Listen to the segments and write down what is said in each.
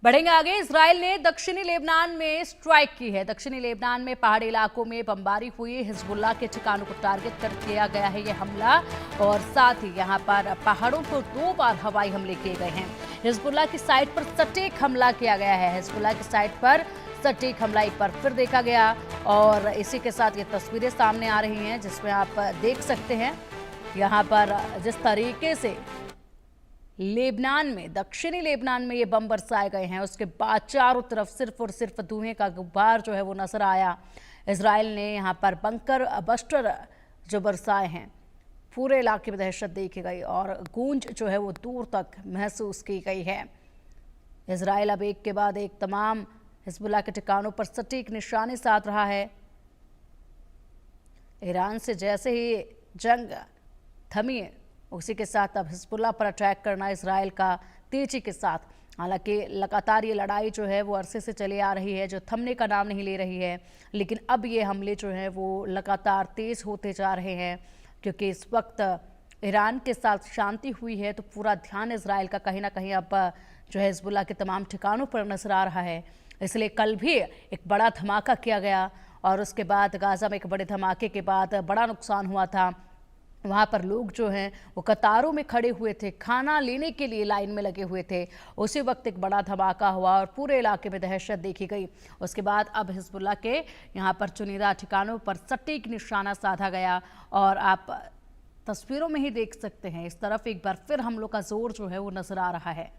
बढ़ेंगे आगे। इजराइल ने दक्षिणी लेबनान में स्ट्राइक की है। दक्षिणी लेबनान में पहाड़ी इलाकों में बमबारी हुई। हिजबुल्लाह के ठिकानों को टारगेट कर किया गया है ये हमला, और साथ ही यहां पर पहाड़ों पर 2 बार हवाई हमले किए गए हैं। हिजबुल्लाह की साइट पर सटीक हमला किया गया है। हिजबुल्लाह की साइट पर सटीक हमला एक बार फिर देखा गया, और इसी के साथ ये तस्वीरें सामने आ रही हैं जिसमें आप देख सकते हैं यहाँ पर जिस तरीके से लेबनान में, दक्षिणी लेबनान में ये बम बरसाए गए हैं, उसके बाद चारों तरफ सिर्फ और सिर्फ धुएं का गुब्बार जो है वो नजर आया। इजराइल ने यहाँ पर बंकर बस्टर जो बरसाए हैं, पूरे इलाके में दहशत देखी गई और गूंज जो है वो दूर तक महसूस की गई है। इजराइल अब एक के बाद एक तमाम हिजबुल्लाह के ठिकानों पर सटीक निशाने साध रहा है। ईरान से जैसे ही जंग थमी, उसी के साथ अब हिजबुल्लाह पर अटैक करना इजराइल का तेजी के साथ। हालांकि लगातार ये लड़ाई जो है वो अरसे से चली आ रही है, जो थमने का नाम नहीं ले रही है, लेकिन अब ये हमले जो हैं वो लगातार तेज होते जा रहे हैं, क्योंकि इस वक्त ईरान के साथ शांति हुई है तो पूरा ध्यान इजराइल का कहीं ना कहीं अब जो है हिजबुल्लाह के तमाम ठिकानों पर नजर आ रहा है। इसलिए कल भी एक बड़ा धमाका किया गया, और उसके बाद गाजा में एक बड़े धमाके के बाद बड़ा नुकसान हुआ था। वहाँ पर लोग जो हैं वो कतारों में खड़े हुए थे, खाना लेने के लिए लाइन में लगे हुए थे। उसी वक्त एक बड़ा धमाका हुआ और पूरे इलाके में दहशत देखी गई। उसके बाद अब हिजबुल्लाह के यहाँ पर चुनिंदा ठिकानों पर सटीक निशाना साधा गया, और आप तस्वीरों में ही देख सकते हैं इस तरफ एक बार फिर हमलों का जोर जो है वो नजर आ रहा है।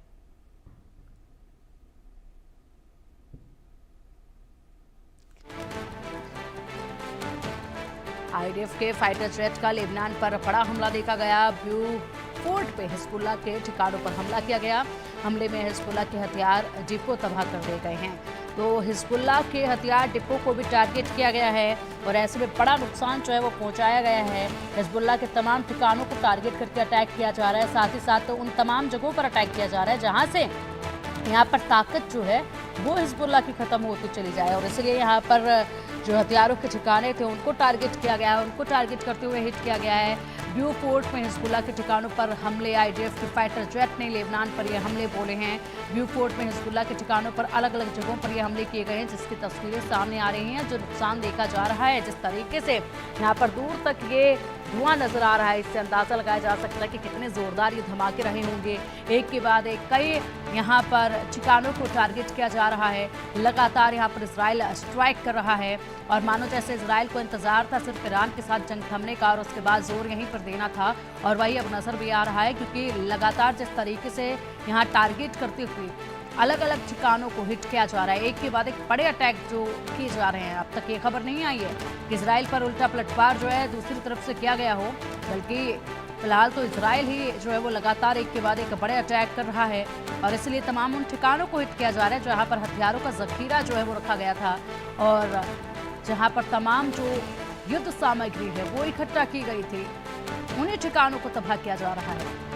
आईडीएफ के फाइटर जेट का लेबनान पर बड़ा हमला देखा गया। ब्यूफोर्ट पे हिजबुल्लाह के ठिकानों पर हमला किया गया। हमले में हिजबुल्लाह के हथियार डिपो तबाह कर दिए गए हैं। तो हिजबुल्लाह के हथियार डिपो को भी टारगेट किया गया है, और ऐसे में बड़ा नुकसान जो है वो पहुंचाया गया है। हिजबुल्लाह के तमाम ठिकानों को टारगेट करके अटैक किया जा रहा है। साथ ही साथ उन तमाम जगहों पर अटैक किया जा रहा है जहाँ से यहाँ पर ताकत जो है वो हिजबुल्लाह की खत्म होती चली जाए, और इसलिए यहाँ पर जो हथियारों के ठिकाने थे उनको टारगेट किया गया है। उनको टारगेट करते हुए हिट किया गया है। ब्यूफोर्ट में हिजबुल्लाह के ठिकानों पर हमले, आईडीएफ के फाइटर जेट ने लेबनान पर ये हमले बोले हैं। ब्यूफोर्ट में हिजबुल्लाह के ठिकानों पर अलग अलग जगहों पर ये हमले किए गए हैं, जिसकी तस्वीरें सामने आ रही हैं। जो नुकसान देखा जा रहा है, जिस तरीके से यहाँ पर दूर तक ये धुआं नजर आ रहा है, इससे अंदाजा लगाया जा सकता है कि कितने जोरदार ये धमाके रहे होंगे। एक के बाद एक कई यहाँ पर ठिकानों को टारगेट किया जा रहा है। लगातार यहाँ पर इजराइल स्ट्राइक कर रहा है, और मानो जैसे इजराइल को इंतजार था सिर्फ ईरान के साथ जंग थमने का, और उसके बाद जोर यहीं पर देना था, और वही अब नजर भी आ रहा है। क्योंकि लगातार जिस तरीके से यहाँ टारगेट करते हुए अलग अलग ठिकानों को हिट किया जा रहा है, एक के बाद एक बड़े अटैक जो किए जा रहे हैं। अब तक ये खबर नहीं आई है कि इजराइल पर उल्टा पलटवार जो है दूसरी तरफ से किया गया हो, बल्कि फिलहाल तो इजराइल ही जो है वो लगातार एक के बाद एक बड़े अटैक कर रहा है, और इसलिए तमाम उन ठिकानों को हिट किया जा रहा है जहाँ पर हथियारों का जखीरा जो है वो रखा गया था, और जहाँ पर तमाम जो युद्ध सामग्री है वो इकट्ठा की गई थी, उन्हीं ठिकानों को तबाह किया जा रहा है।